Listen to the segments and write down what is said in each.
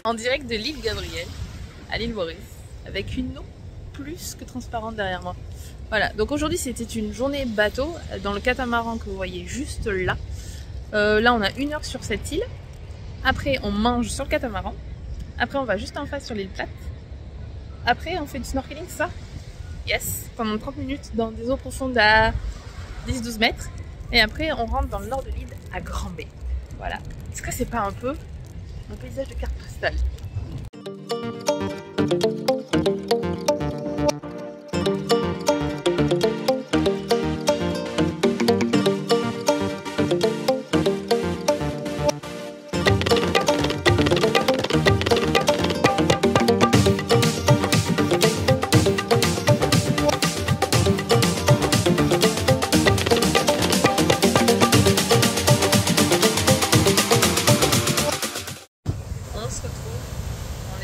En direct de l'île Gabriel, à l'île Maurice, avec une eau plus que transparente derrière moi. Voilà, donc aujourd'hui c'était une journée bateau dans le catamaran que vous voyez juste là. Là on a 1 heure sur cette île. Après on mange sur le catamaran. Après on va juste en face sur l'île plate. Après on fait du snorkeling, ça. Yes, pendant 30 minutes dans des eaux profondes à 10-12 mètres. Et après on rentre dans le nord de l'île à Grand Bay. Voilà. Est-ce que c'est pas un peu un paysage de carte postale?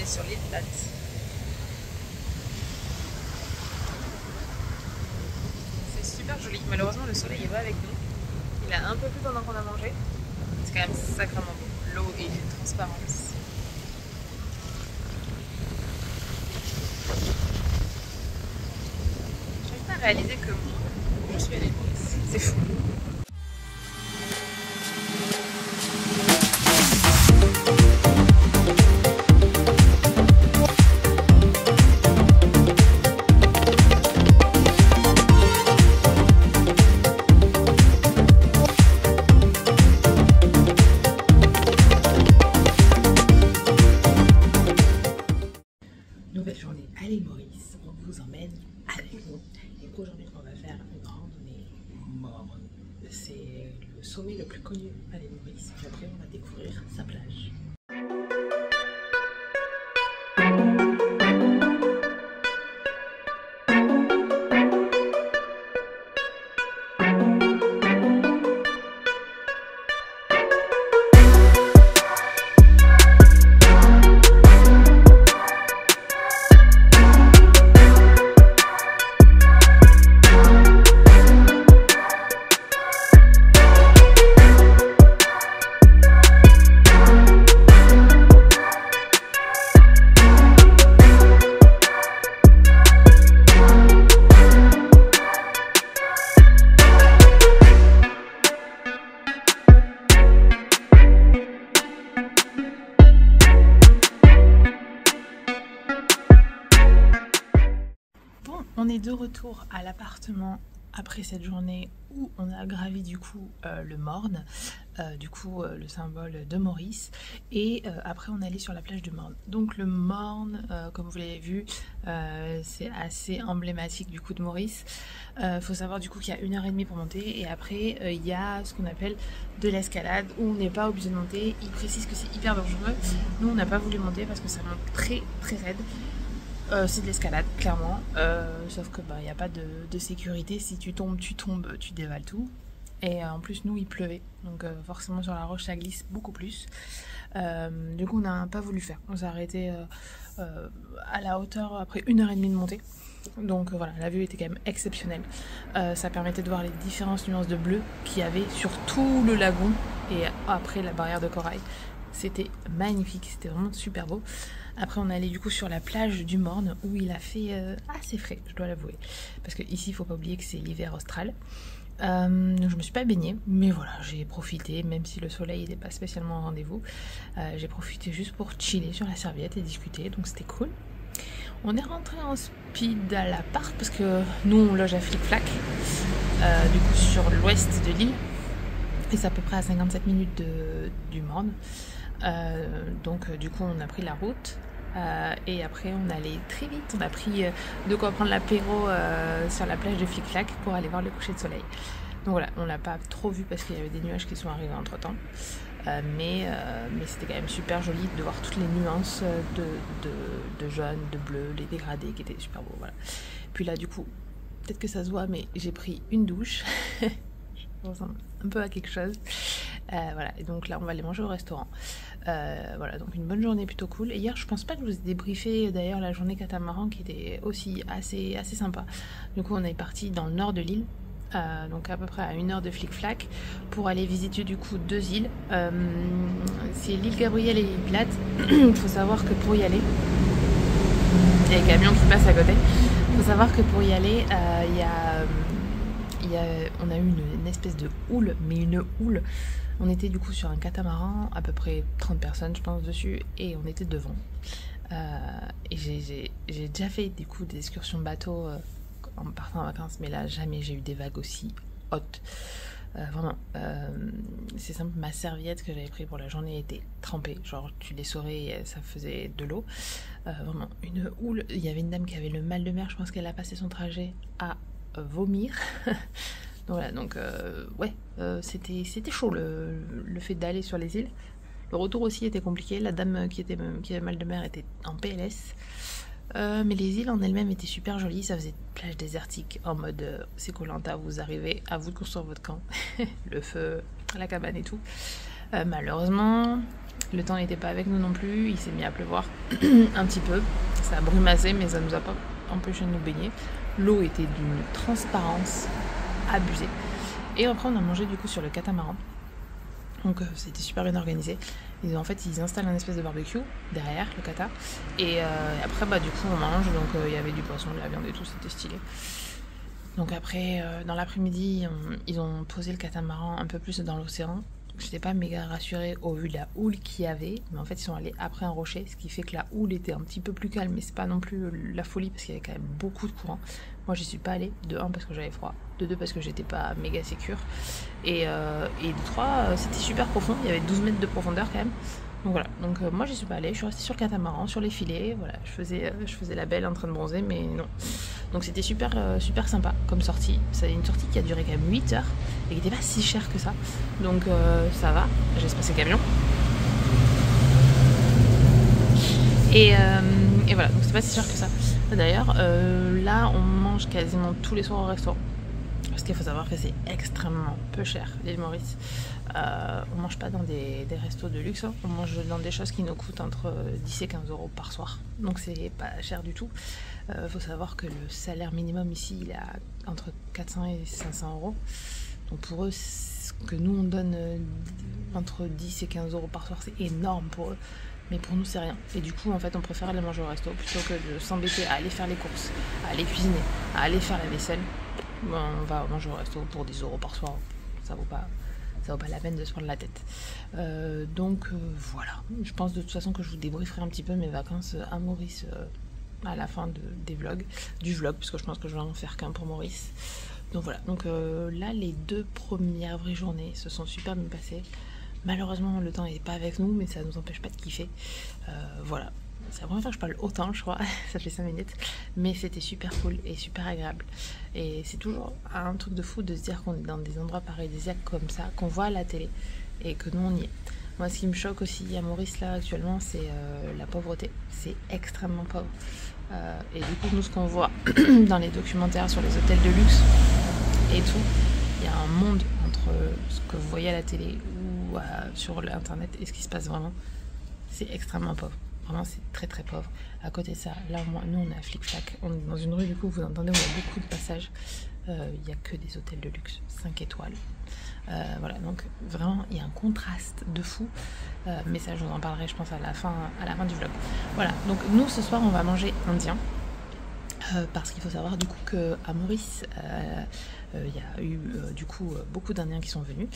Sur l'île plate. C'est super joli. Malheureusement le soleil est pas avec nous. Il a un peu plu pendant qu'on a mangé. C'est quand même sacrément beau. L'eau est d'une transparence. J'arrive pas à réaliser que je suis à l'île Maurice. C'est fou. Nouvelle journée à l'île Maurice, on vous emmène avec nous. Et aujourd'hui, on va faire une randonnée morne. C'est le sommet le plus connu à l'île Maurice. Et après, on va découvrir sa plage. On est de retour à l'appartement après cette journée où on a gravi du coup le Morne, le symbole de Maurice, et après on est allé sur la plage du Morne. Donc le Morne, comme vous l'avez vu, c'est assez emblématique du coup de Maurice. Faut savoir du coup qu'il y a 1h30 pour monter, et après il y a ce qu'on appelle de l'escalade où on n'est pas obligé de monter. Il précise que c'est hyper dangereux. Nous on n'a pas voulu monter parce que ça monte très très raide. C'est de l'escalade, clairement, sauf que il n'y a pas de sécurité. Si tu tombes, tu dévales tout. Et en plus, nous, il pleuvait, donc forcément sur la roche, ça glisse beaucoup plus. Du coup, on n'a pas voulu faire. On s'est arrêté à la hauteur après 1h30 de montée. Donc voilà, la vue était quand même exceptionnelle. Ça permettait de voir les différentes nuances de bleu qu'il y avait sur tout le lagon et après la barrière de corail. C'était magnifique, c'était vraiment super beau. Après on est allé du coup sur la plage du Morne où il a fait assez frais, je dois l'avouer. Parce que ici il faut pas oublier que c'est l'hiver austral. Donc je me suis pas baignée, mais voilà, j'ai profité, même si le soleil n'était pas spécialement au rendez-vous. J'ai profité juste pour chiller sur la serviette et discuter, donc c'était cool. On est rentré en speed à l'appart parce que nous on loge à Flic-Flac, du coup sur l'ouest de l'île, et c'est à peu près à 57 minutes du Morne. Donc du coup on a pris la route. Et après on allait très vite, on a pris de quoi prendre l'apéro sur la plage de Flic-Flac pour aller voir le coucher de soleil. Donc voilà, on l'a pas trop vu parce qu'il y avait des nuages qui sont arrivés entre temps, mais c'était quand même super joli de voir toutes les nuances de jaune, de bleu, les dégradés qui étaient super beaux. Voilà. Puis là du coup, peut-être que ça se voit, mais j'ai pris une douche. Je ressemble un peu à quelque chose. Voilà, et donc là on va aller manger au restaurant. Voilà, donc une bonne journée plutôt cool. Et hier je pense pas que je vous ai débriefé d'ailleurs la journée catamaran qui était aussi assez sympa. Du coup on est parti dans le nord de l'île, donc à peu près à 1 heure de Flic-Flac, pour aller visiter du coup 2 îles. C'est l'île Gabriel et l'île Plate. Il faut savoir que pour y aller, il y a les camions qui passent à côté. Il faut savoir que pour y aller, on a eu une espèce de houle, mais une houle. On était du coup sur un catamaran, à peu près 30 personnes je pense dessus, et on était devant. Et j'ai déjà fait du coup des excursions bateau en partant en vacances, mais là jamais j'ai eu des vagues aussi hautes. Vraiment, c'est simple, ma serviette que j'avais prise pour la journée était trempée, genre tu l'essorais, ça faisait de l'eau. Vraiment, une houle. Il y avait une dame qui avait le mal de mer, je pense qu'elle a passé son trajet à vomir. Donc voilà, donc ouais, c'était chaud le fait d'aller sur les îles. Le retour aussi était compliqué, la dame qui avait mal de mer était en PLS. Mais les îles en elles-mêmes étaient super jolies, ça faisait plage désertique en mode c'est Koh-Lanta, vous arrivez, à vous de construire votre camp, le feu, la cabane et tout. Malheureusement, le temps n'était pas avec nous non plus, il s'est mis à pleuvoir un petit peu, ça a brumassé mais ça nous a pas empêché de nous baigner. L'eau était d'une transparence abusée. Et après on a mangé du coup sur le catamaran. Donc c'était super bien organisé. En fait ils installent un espèce de barbecue derrière le cata. Et après bah du coup on mange. Donc il y avait du poisson, de la viande et tout, c'était stylé. Donc après dans l'après-midi ils ont posé le catamaran un peu plus dans l'océan. J'étais pas méga rassurée au vu de la houle qu'il y avait, mais en fait ils sont allés après un rocher, ce qui fait que la houle était un petit peu plus calme, mais c'est pas non plus la folie parce qu'il y avait quand même beaucoup de courant. Moi j'y suis pas allée, de 1 parce que j'avais froid, de 2 parce que j'étais pas méga sécure, et de 3 c'était super profond, il y avait 12 mètres de profondeur quand même. Donc voilà, donc moi j'y suis pas allée, je suis restée sur le catamaran, sur les filets, voilà, je faisais la belle en train de bronzer, mais non. Donc c'était super sympa comme sortie. C'est une sortie qui a duré quand même 8 heures et qui n'était pas si chère que ça. Donc ça va, j'ai passé le camion. Et voilà, donc c'est pas si cher que ça. D'ailleurs, là on mange quasiment tous les soirs au restaurant. Parce qu'il faut savoir que c'est extrêmement peu cher, l'île Maurice. On mange pas dans des restos de luxe, hein. On mange dans des choses qui nous coûtent entre 10 et 15 euros par soir. Donc c'est pas cher du tout. Faut savoir que le salaire minimum ici, il est entre 400 et 500 euros. Donc pour eux, ce que nous on donne entre 10 et 15 euros par soir, c'est énorme pour eux. Mais pour nous, c'est rien. Et du coup, en fait, on préfère aller manger au resto plutôt que de s'embêter à aller faire les courses, à aller cuisiner, à aller faire la vaisselle. Bon, on va manger au resto pour 10 euros par soir. Ça vaut pas la peine de se prendre la tête. Donc voilà. Je pense de toute façon que je vous débrieferai un petit peu mes vacances à Maurice à la fin du vlog, parce que je pense que je vais en faire qu'un pour Maurice. Donc voilà. Donc là, les 2 premières vraies journées se sont super bien passées. Malheureusement, le temps n'est pas avec nous, mais ça nous empêche pas de kiffer. Voilà. C'est la première fois que je parle autant, je crois. Ça fait 5 minutes. Mais c'était super cool et super agréable. Et c'est toujours un truc de fou de se dire qu'on est dans des endroits paradisiaques comme ça, qu'on voit à la télé et que nous, on y est. Moi, ce qui me choque aussi à Maurice, là, actuellement, c'est la pauvreté. C'est extrêmement pauvre. Et du coup, nous, ce qu'on voit dans les documentaires sur les hôtels de luxe et tout, il y a un monde entre ce que vous voyez à la télé ou sur l'internet et ce qui se passe vraiment. C'est extrêmement pauvre. Vraiment, c'est très très pauvre. À côté de ça, là au moins, nous on est à Flic Flac. On est dans une rue, du coup, vous entendez, où il y a beaucoup de passages. Il n'y a que des hôtels de luxe, 5 étoiles. Voilà, donc vraiment, il y a un contraste de fou. Mais ça, je vous en parlerai, je pense, à la fin du vlog. Voilà, donc nous, ce soir, on va manger indien. Parce qu'il faut savoir, du coup, qu'à Maurice, il y a eu du coup beaucoup d'Indiens qui sont venus.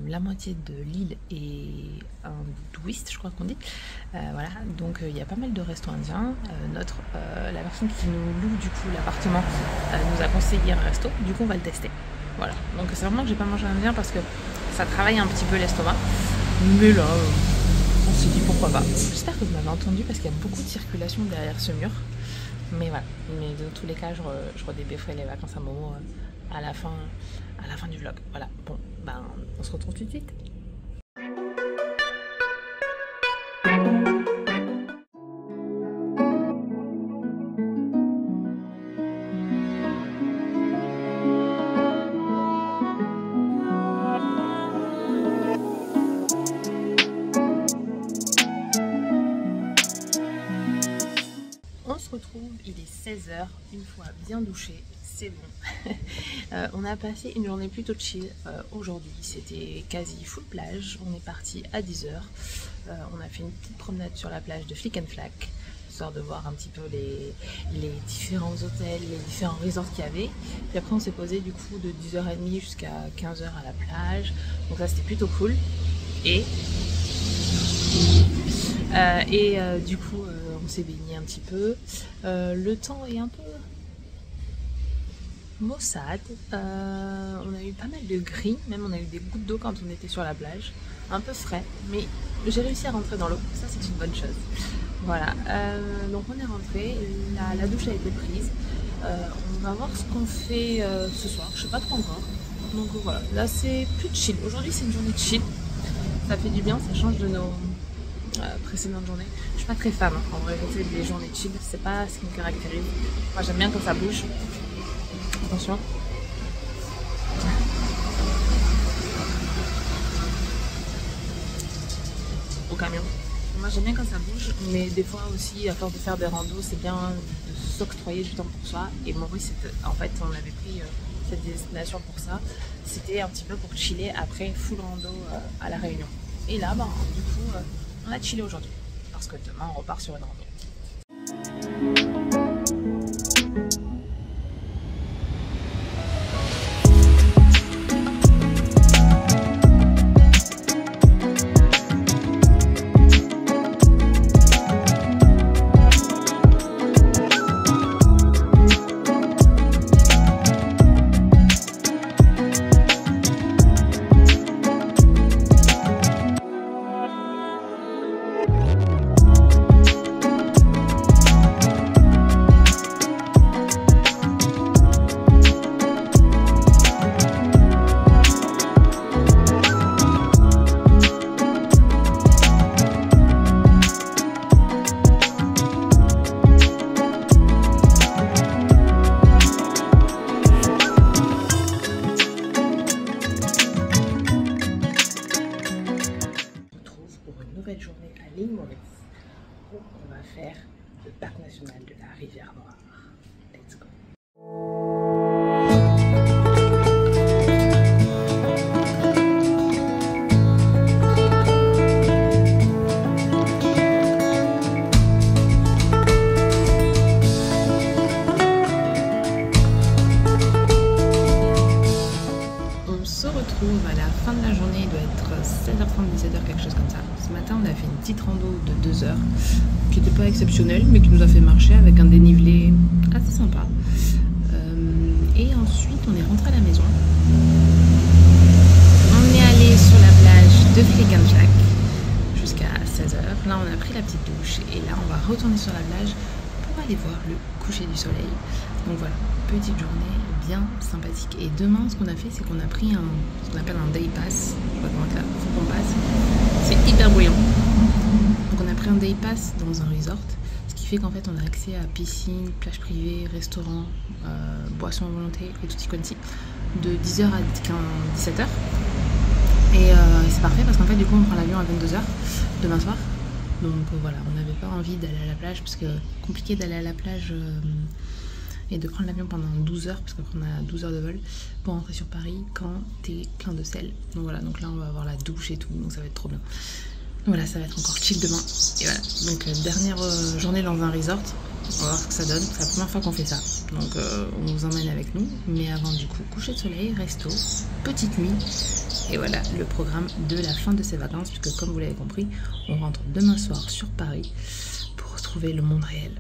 La moitié de l'île est hindouiste, je crois qu'on dit. Voilà, donc il y a pas mal de restos indiens. La personne qui nous loue du coup l'appartement nous a conseillé un resto. Du coup, on va le tester. Voilà, donc c'est vraiment que j'ai pas mangé indien parce que ça travaille un petit peu l'estomac. Mais là, on s'est dit pourquoi pas. J'espère que vous m'avez entendu parce qu'il y a beaucoup de circulation derrière ce mur. Mais voilà, mais dans tous les cas, je redébefferai les vacances à Momo à la fin du vlog. Voilà, bon, ben, on se retrouve tout de suite. Retrouve, il est 16h, une fois bien douché, c'est bon. On a passé une journée plutôt chill aujourd'hui, c'était quasi full plage, on est parti à 10h, on a fait une petite promenade sur la plage de Flic Flac, histoire de voir un petit peu les différents hôtels, les différents resorts qu'il y avait, puis après on s'est posé du coup de 10h30 jusqu'à 15h à la plage, donc ça c'était plutôt cool, et du coup on s'est baigné un petit peu. Le temps est un peu maussade. On a eu pas mal de gris, même on a eu des gouttes d'eau quand on était sur la plage. Un peu frais, mais j'ai réussi à rentrer dans l'eau. Ça, c'est une bonne chose. Voilà. Donc on est rentré. La douche a été prise. On va voir ce qu'on fait ce soir. Je sais pas trop encore. Donc voilà. Là, c'est plus chill. Aujourd'hui, c'est une journée de chill. Ça fait du bien. Ça change de nos précédentes journées. Je suis pas très fan en vrai, les journées chill, c'est pas ce qui me caractérise. Moi j'aime bien quand ça bouge. Attention. Au camion. Moi j'aime bien quand ça bouge, mais des fois aussi, à force de faire des randos, c'est bien de s'octroyer du temps pour soi. Et Maurice, en fait, on avait pris cette destination pour ça. C'était un petit peu pour chiller après full rando à La Réunion. Et là, bah, du coup, on a chillé aujourd'hui. Parce que demain, on repart sur une rando. Journée à l'île Maurice où on va faire le parc national de la Rivière Noire. Let's go! On se retrouve à la fin de la journée, il doit être 16h30, 17h, quelque chose comme ça. Ce matin, on a fait une petite rando de 2 heures qui n'était pas exceptionnelle, mais qui nous a fait marcher avec un dénivelé assez sympa. Et ensuite, on est rentré à la maison. On est allé sur la plage de Flic Flac jusqu'à 16h. Là, on a pris la petite douche et là, on va retourner sur la plage pour aller voir le coucher du soleil. Donc voilà, petite journée bien sympathique. Et demain, ce qu'on a fait, c'est qu'on a pris ce qu'on appelle un day pass. Je vois comment là, faut qu'on passe. C'est hyper bruyant. Donc on a pris un day pass dans un resort, ce qui fait qu'en fait on a accès à piscine, plage privée, restaurant, boissons à volonté et tutti quanti de 10h à 17h. Et c'est parfait parce qu'en fait du coup on prend l'avion à 22h demain soir. Donc voilà, on n'avait pas envie d'aller à la plage parce que compliqué d'aller à la plage et de prendre l'avion pendant 12 heures parce qu'après on a 12 heures de vol pour rentrer sur Paris quand t'es plein de sel. Donc voilà, donc là on va avoir la douche et tout, donc ça va être trop bien. Donc voilà, ça va être encore chill demain. Et voilà, donc dernière journée dans un resort. On va voir ce que ça donne. C'est la première fois qu'on fait ça. Donc on vous emmène avec nous. Mais avant du coup, coucher de soleil, resto, petite nuit. Et voilà le programme de la fin de ces vacances. Puisque comme vous l'avez compris, on rentre demain soir sur Paris pour retrouver le monde réel.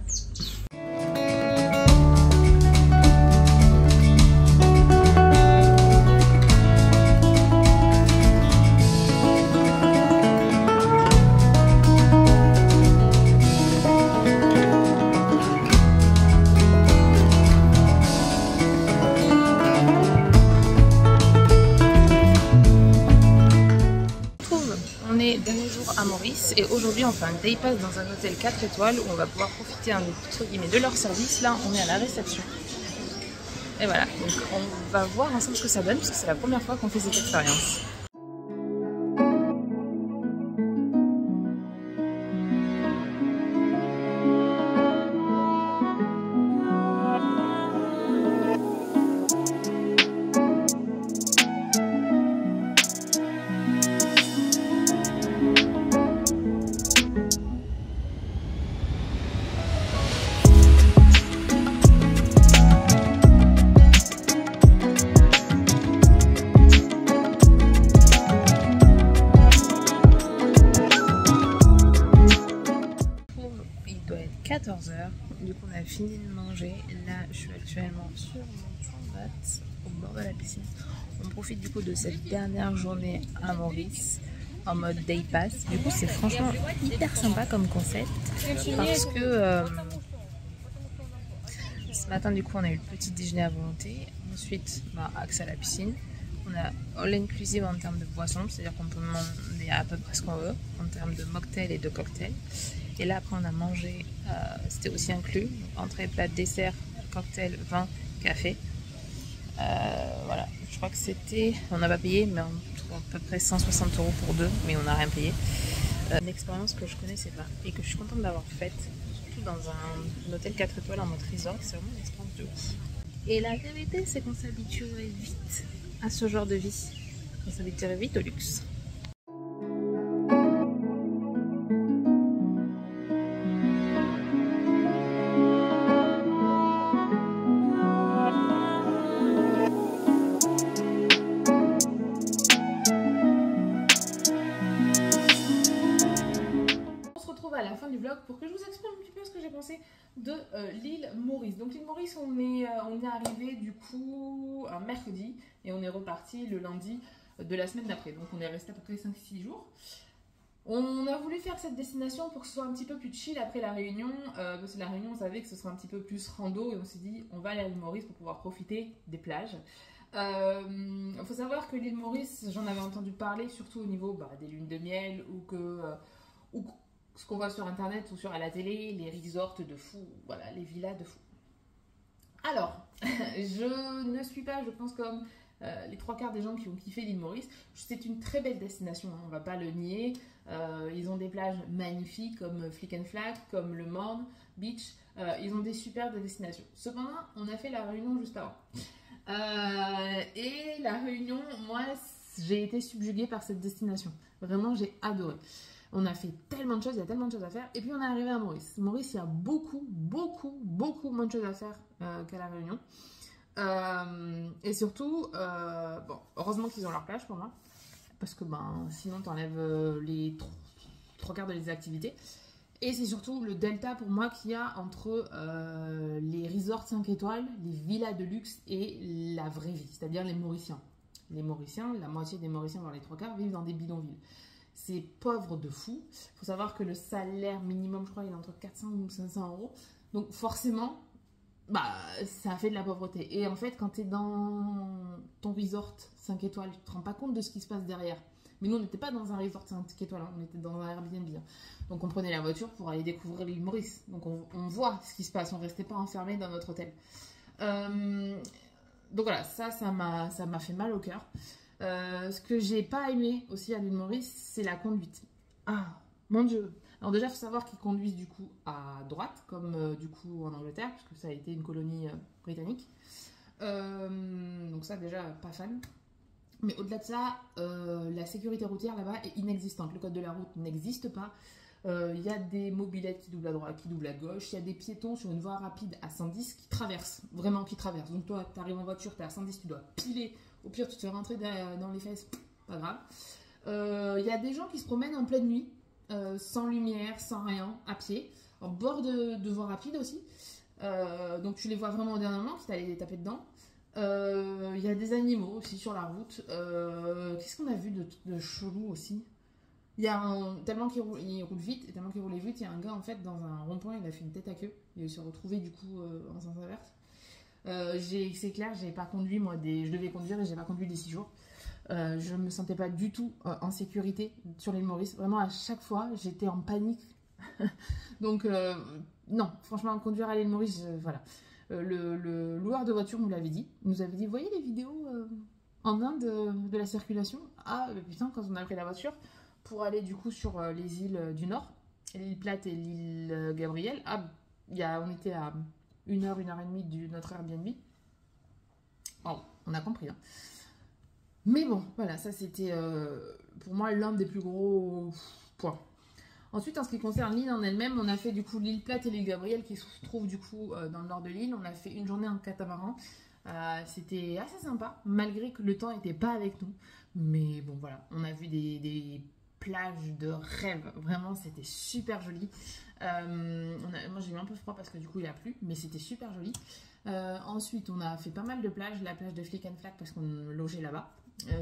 Dernier jour à Maurice et aujourd'hui on fait un day pass dans un hôtel 4 étoiles où on va pouvoir profiter entre guillemets de leur service. Là on est à la réception et voilà, donc on va voir ensemble ce que ça donne parce que c'est la première fois qu'on fait cette expérience. Il doit être 14 h, du coup on a fini de manger. Là je suis actuellement sur mon champ au bord de la piscine. On profite du coup de cette dernière journée à Maurice en mode day pass. Du coup c'est franchement hyper sympa comme concept parce que ce matin du coup on a eu le petit déjeuner à volonté. Ensuite accès à la piscine. On a all inclusive en termes de boissons, c'est-à-dire qu'on peut demander à peu près ce qu'on veut en termes de mocktail et de cocktail. Et là après on a mangé, c'était aussi inclus, entrée, plat, dessert, cocktail, vin, café. Voilà, je crois que c'était, on n'a pas payé, mais on trouve à peu près 160 € pour deux, mais on n'a rien payé. Une expérience que je connaissais pas et que je suis contente d'avoir faite, surtout dans un hôtel 4 étoiles en mode resort, c'est vraiment une expérience de ouf. Et la vérité c'est qu'on s'habituerait vite à ce genre de vie, on s'habituerait vite au luxe. À la fin du vlog pour que je vous explique un petit peu ce que j'ai pensé de l'île Maurice. Donc l'île Maurice on est arrivé du coup un mercredi et on est reparti le lundi de la semaine d'après, donc on est resté à peu près 5-6 jours. On a voulu faire cette destination pour que ce soit un petit peu plus chill après la Réunion, parce que la Réunion on savait que ce serait un petit peu plus rando et on s'est dit on va aller à l'île Maurice pour pouvoir profiter des plages. Il faut savoir que l'île Maurice, j'en avais entendu parler surtout au niveau des lunes de miel ou ce qu'on voit sur internet ou à la télé, les resorts de fou, voilà, les villas de fou. Alors, je ne suis pas, je pense, comme les 3/4 des gens qui ont kiffé l'île Maurice. C'est une très belle destination, hein, on ne va pas le nier. Ils ont des plages magnifiques comme Flick and Flack, comme le Morne Beach. Ils ont des superbes destinations. Cependant, on a fait la Réunion juste avant. Et la Réunion, moi, j'ai été subjuguée par cette destination. Vraiment, j'ai adoré. On a fait tellement de choses, il y a tellement de choses à faire. Et puis on est arrivé à Maurice. Maurice, il y a beaucoup moins de choses à faire qu'à la Réunion. Et surtout, bon, heureusement qu'ils ont leur plage pour moi. Parce que sinon, t'enlèves les 3/4 des activités. Et c'est surtout le delta pour moi qu'il y a entre les resorts 5 étoiles, les villas de luxe et la vraie vie, c'est-à-dire les Mauriciens. Les Mauriciens, la moitié des Mauriciens dans les 3/4 vivent dans des bidonvilles. C'est pauvre de fou. Il faut savoir que le salaire minimum, je crois, il est entre 400 ou 500 €. Donc forcément, ça fait de la pauvreté. Et en fait, quand tu es dans ton resort 5 étoiles, tu ne te rends pas compte de ce qui se passe derrière. Mais nous, on n'était pas dans un resort 5 étoiles, hein. On était dans un Airbnb. Hein. Donc on prenait la voiture pour aller découvrir l'île Maurice. Donc on voit ce qui se passe, on ne restait pas enfermé dans notre hôtel. Donc voilà, ça m'a fait mal au cœur. Ce que j'ai pas aimé aussi à l'île Maurice, c'est la conduite. Ah, mon Dieu. Alors déjà, il faut savoir qu'ils conduisent du coup à droite, comme du coup en Angleterre, puisque ça a été une colonie britannique. Donc ça déjà, pas fan. Mais au-delà de ça, la sécurité routière là-bas est inexistante. Le code de la route n'existe pas. Il y a des mobylettes qui doublent à droite, qui doublent à gauche. Il y a des piétons sur une voie rapide à 110 qui traversent, vraiment qui traversent. Donc toi, tu arrives en voiture, tu es à 110, tu dois piler. Au pire, tu te fais rentrer dans les fesses, pas grave. Il y a des gens qui se promènent en pleine nuit, sans lumière, sans rien, à pied, en bord de voie rapide aussi. Donc tu les vois vraiment au dernier moment, quitte à les taper dedans. Il y a des animaux aussi sur la route. Qu'est-ce qu'on a vu de chelou aussi? Il y a tellement qu'il roule vite, et tellement qu'il roulait vite, il y a un gars en fait dans un rond-point, il a fait une tête à queue. Il s'est retrouvé du coup en sens inverse. C'est clair, j'ai pas conduit moi, je devais conduire et j'ai pas conduit des 6 jours. Je me sentais pas du tout en sécurité sur l'île Maurice. Vraiment à chaque fois, j'étais en panique. Donc non, franchement, conduire à l'île Maurice, voilà. Le loueur de voiture nous l'avait dit. Il nous avait dit, voyez les vidéos en Inde de la circulation. Ah putain, quand on a pris la voiture pour aller du coup sur les îles du Nord, l'île Plate et l'île Gabrielle, on était à 1 heure et demie de notre Airbnb. Oh, on a compris. Hein. Mais bon, voilà, ça c'était pour moi l'un des plus gros points. Ensuite, en ce qui concerne l'île en elle-même, on a fait du coup l'île Plate et l'île Gabrielle qui se trouvent du coup dans le nord de l'île. On a fait une journée en catamaran. C'était assez sympa, malgré que le temps n'était pas avec nous. Mais bon, voilà, on a vu des plages de rêve. Vraiment, c'était super joli. Moi, j'ai eu un peu froid parce que du coup, il a plu, mais c'était super joli. Ensuite, on a fait pas mal de plages. La plage de Flick and Flack parce qu'on logeait là-bas.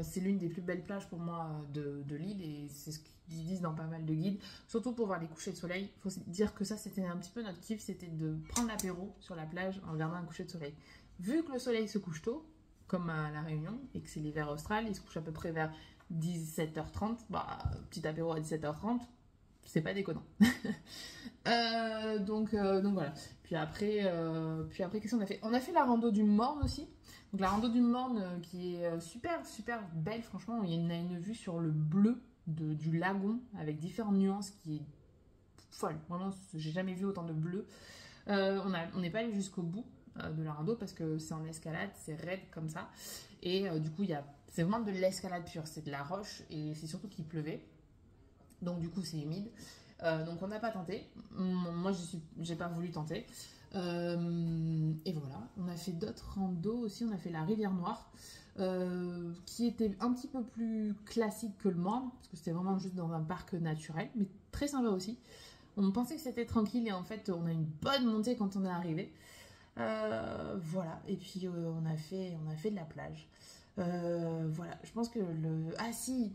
C'est l'une des plus belles plages pour moi de l'île et c'est ce qu'ils disent dans pas mal de guides, surtout pour voir les couchers de soleil. Il faut dire que ça c'était un petit peu notre kiff, c'était de prendre l'apéro sur la plage en regardant un coucher de soleil. Vu que le soleil se couche tôt, comme à La Réunion, et que c'est l'hiver austral, il se couche à peu près vers 17h30, petit apéro à 17h30, c'est pas déconnant. Donc voilà. Puis après qu'est-ce qu'on a fait? On a fait la rando du Morne aussi. Donc la rando du Morne qui est super super belle, franchement. Il y a une vue sur le bleu du lagon avec différentes nuances qui est folle. Vraiment, j'ai jamais vu autant de bleu. On n'est pas allé jusqu'au bout de la rando parce que c'est en escalade, c'est raide comme ça. Et du coup, c'est vraiment de l'escalade pure. C'est de la roche et c'est surtout qu'il pleuvait. Donc du coup, c'est humide. Donc on n'a pas tenté. Moi, j'ai pas voulu tenter. Et voilà, on a fait d'autres randos aussi. On a fait la Rivière Noire, qui était un petit peu plus classique que le Morne, parce que c'était vraiment juste dans un parc naturel, mais très sympa aussi. On pensait que c'était tranquille et en fait, on a une bonne montée quand on est arrivé. Voilà, et puis on a fait de la plage. Voilà, je pense que si,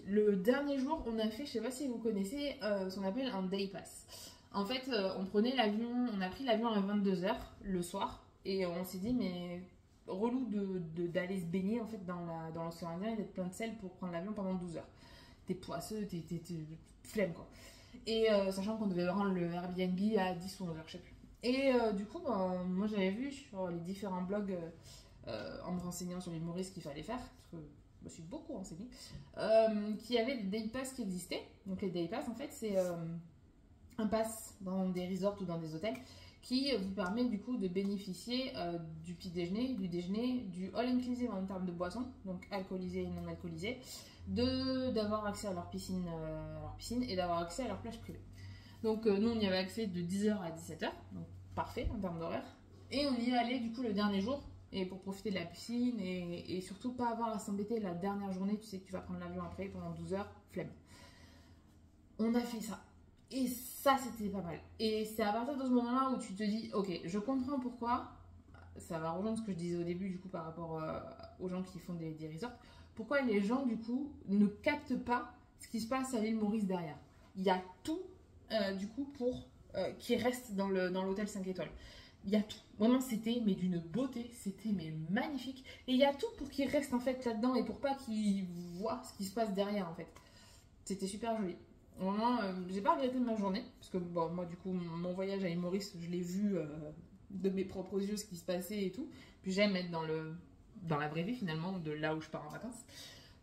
le dernier jour, on a fait, je sais pas si vous connaissez, ce qu'on appelle un day pass. En fait, on a pris l'avion à 22h le soir, et on s'est dit, mais relou d'aller se baigner en fait dans l'océan Indien et d'être plein de sel pour prendre l'avion pendant 12 heures. T'es poisseux, t'es flemme quoi. Et sachant qu'on devait rendre le Airbnb à 10 ou 11 heures, je sais plus. Et du coup, moi j'avais vu sur les différents blogs en me renseignant sur les Maurice qu'il fallait faire, parce que je me suis beaucoup renseignée, qu'il y avait des day pass qui existaient. Donc les day pass en fait c'est un pass dans des resorts ou dans des hôtels qui vous permet du coup de bénéficier du petit déjeuner, du déjeuner, du all inclusive en termes de boissons, donc alcoolisées et non alcoolisées, d'avoir accès à leur piscine et d'avoir accès à leur plage privée. Donc nous on y avait accès de 10h à 17h, donc parfait en termes d'horaire. Et on y est allé du coup le dernier jour, et pour profiter de la piscine et surtout pas avoir à s'embêter la dernière journée, tu sais que tu vas prendre l'avion après pendant 12 heures, flemme. On a fait ça. Et ça c'était pas mal. Et c'est à partir de ce moment-là où tu te dis, ok, je comprends pourquoi, ça va rejoindre ce que je disais au début du coup par rapport aux gens qui font des resorts, pourquoi les gens du coup ne captent pas ce qui se passe à l'île Maurice derrière. Il y a tout du coup pour qui reste dans l'hôtel 5 étoiles. Il y a tout. Vraiment, c'était mais d'une beauté, c'était mais magnifique. Et il y a tout pour qu'il reste en fait là-dedans et pour pas qu'il voit ce qui se passe derrière en fait. C'était super joli. Vraiment, j'ai pas regretté ma journée parce que bon, moi du coup, mon voyage à l'île Maurice, je l'ai vu de mes propres yeux ce qui se passait et tout. Puis j'aime être dans la vraie vie finalement, de là où je pars en vacances.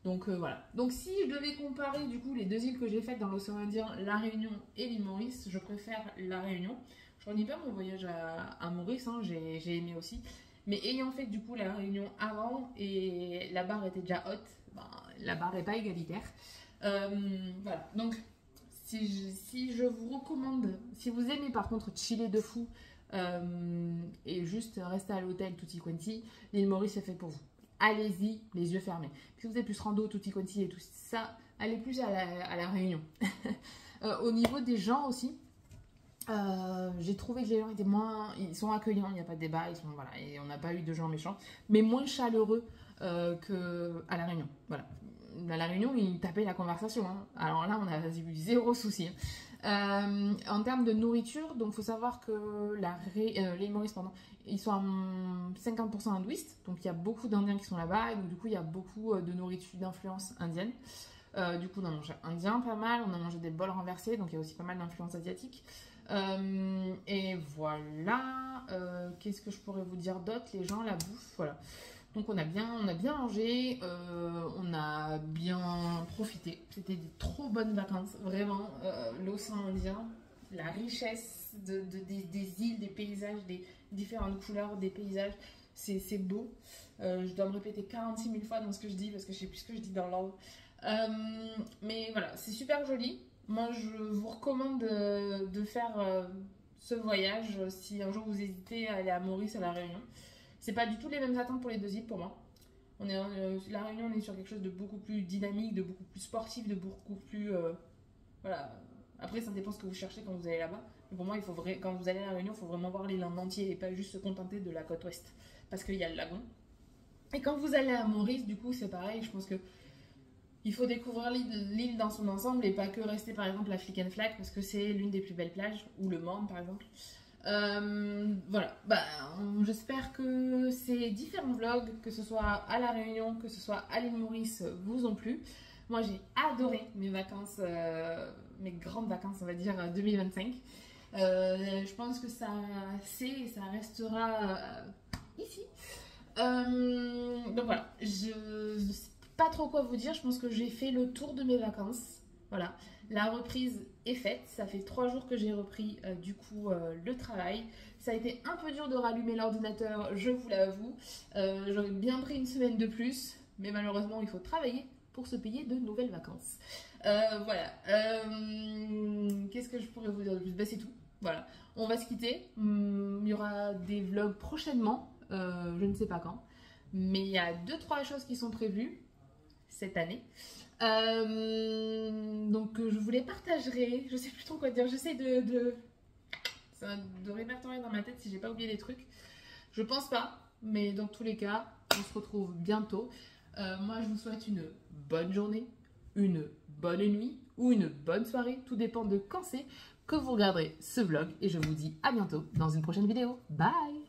Donc voilà. Donc si je devais comparer du coup les deux îles que j'ai faites dans l'océan Indien, la Réunion et l'île Maurice, je préfère la Réunion. Je ne renie pas mon voyage à Maurice, hein, j'ai aimé aussi. Mais ayant fait du coup la Réunion avant et la barre était déjà haute, ben, la barre n'est pas égalitaire. Voilà. Donc si je vous recommande, si vous aimez par contre chiller de fou et juste rester à l'hôtel tutti quanti, l'île Maurice est fait pour vous. Allez-y, les yeux fermés. Si vous êtes plus rando, tutti quanti et tout ça, allez plus à la Réunion. Au niveau des gens aussi, j'ai trouvé que les gens étaient ils sont accueillants, il n'y a pas de débat, voilà, et on n'a pas eu de gens méchants, mais moins chaleureux qu'à la Réunion. Voilà. À la Réunion, ils tapaient la conversation. Hein. Alors là, on a eu zéro souci. En termes de nourriture, donc il faut savoir que les Maurice, ils sont à 50% hindouistes, donc il y a beaucoup d'Indiens qui sont là-bas, et donc du coup, il y a beaucoup de nourriture d'influence indienne. Du coup, on a mangé indien pas mal, on a mangé des bols renversés, donc il y a aussi pas mal d'influence asiatique. Et voilà, qu'est-ce que je pourrais vous dire d'autre? Les gens, la bouffe, voilà. Donc on a bien mangé, on a bien profité. C'était des trop bonnes vacances, vraiment. L'océan Indien, la richesse des îles, des paysages, des différentes couleurs des paysages, c'est beau. Je dois me répéter 46 000 fois dans ce que je dis parce que je sais plus ce que je dis dans l'ordre. Mais voilà, c'est super joli. Moi, je vous recommande de faire ce voyage si un jour vous hésitez à aller à Maurice, à La Réunion. C'est pas du tout les mêmes attentes pour les deux îles pour moi. La Réunion, on est sur quelque chose de beaucoup plus dynamique, de beaucoup plus sportif, de beaucoup plus... voilà. Après, ça dépend ce que vous cherchez quand vous allez là-bas. Mais pour moi, quand vous allez à La Réunion, il faut vraiment voir l'île en entier et pas juste se contenter de la côte ouest. Parce qu'il y a le lagon. Et quand vous allez à Maurice, du coup, c'est pareil. Je pense que il faut découvrir l'île dans son ensemble et pas que rester par exemple à Flic and Flac parce que c'est l'une des plus belles plages, ou le Morne par exemple. Voilà, j'espère que ces différents vlogs, que ce soit à La Réunion, que ce soit à l'île Maurice, vous ont plu. Moi j'ai adoré mes vacances, mes grandes vacances on va dire 2025. Je pense que ça restera ici. Donc voilà, je ne sais pas trop quoi vous dire, je pense que j'ai fait le tour de mes vacances. Voilà, la reprise est faite, ça fait 3 jours que j'ai repris du coup le travail. Ça a été un peu dur de rallumer l'ordinateur, je vous l'avoue. J'aurais bien pris une semaine de plus, mais malheureusement il faut travailler pour se payer de nouvelles vacances. Voilà, qu'est-ce que je pourrais vous dire de plus? C'est tout, voilà. On va se quitter, il y aura des vlogs prochainement, je ne sais pas quand. Mais il y a 2-3 choses qui sont prévues cette année. Donc je vous les partagerai. Je sais plus trop quoi dire. J'essaie de répertorier dans ma tête si j'ai pas oublié des trucs. Je pense pas, mais dans tous les cas, on se retrouve bientôt. Moi, je vous souhaite une bonne journée, une bonne nuit ou une bonne soirée. Tout dépend de quand c'est que vous regarderez ce vlog. Et je vous dis à bientôt dans une prochaine vidéo. Bye!